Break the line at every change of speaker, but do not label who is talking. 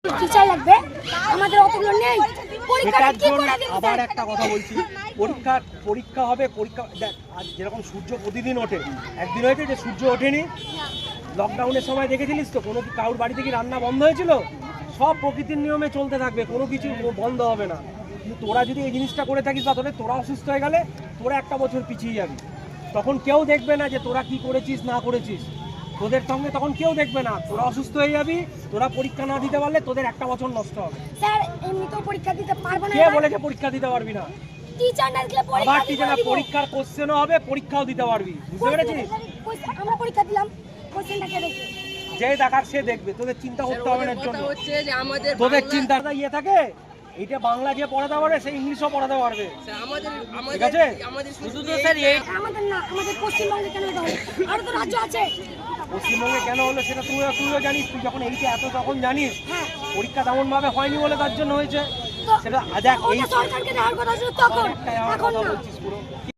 Teacher লাগবে আমাদের অতগুলো নেই। পরীক্ষাটা কি করে দিব?
আবার একটা কথা বলছি, পরীক্ষা হবে। পরীক্ষা দেখ, আজ যেরকম সূর্য প্রতিদিন ওঠে, একদিন হয়েছে যে সূর্য ওঠেনি? লকডাউনের সময় দেখেছিলিস তো কোনো কারোর বাড়ি থেকে রান্না বন্ধ হয়েছিল? সব প্রকৃতির নিয়মে চলতে থাকবে, কোনো কিছু বন্ধ হবে না। কিন্তু তোরা যদি এই জিনিসটা করে থাকিস বা তোরা অসুস্থ হয়ে গেলে তোরা একটা বছর পিছিয়ে যাবি। তখন কেউ দেখবে না যে তোরা কি করেছিস না করেছিস, তোদের সঙ্গে তখন কেউ দেখবে না। তোরা অসুস্থ হয়ে যাবি, তোরা পরীক্ষা না দিতে পারলে তোদের একটা বছর নষ্ট হবে।
স্যার এমনিতেও পরীক্ষা দিতে পারবো না।
কে বলেছে পরীক্ষা দিতে পারবি না?
টিচার না দিলে
আবার টিচার পরীক্ষার কোশ্চেনও হবে, পরীক্ষাও দিতে পারবি। বুঝতে পেরেছিস?
আমরা পরীক্ষা দিলাম, কোশ্চেনটা কে দেখবে?
যে দেখার সে দেখবে, তোদের চিন্তা করতে হবে না। জন্য
হচ্ছে যে আমাদের
তোদের চিন্তাটা ইয়ে থাকে, এইটা বাংলা যে পড়াতে পারবে সে ইংলিশও পড়াতে পারবে। ঠিক আছে?
শুধু তো স্যার এই
আমাদের না, আমাদের পশ্চিমবঙ্গে কেন এটা হলো? আরো তো রাজ্য আছে।
পশ্চিমবঙ্গে কেন হলো সেটা তুইও জানিস। তুই যখন এইটা এত তখন জানিস পরীক্ষা তেমন ভাবে হয়নি বলে তার জন্য হয়েছে। সেটা দেখ, এই
সরকারকে দেওয়ার কথা ছিল তখন, এখন না।
বলছিস পুরো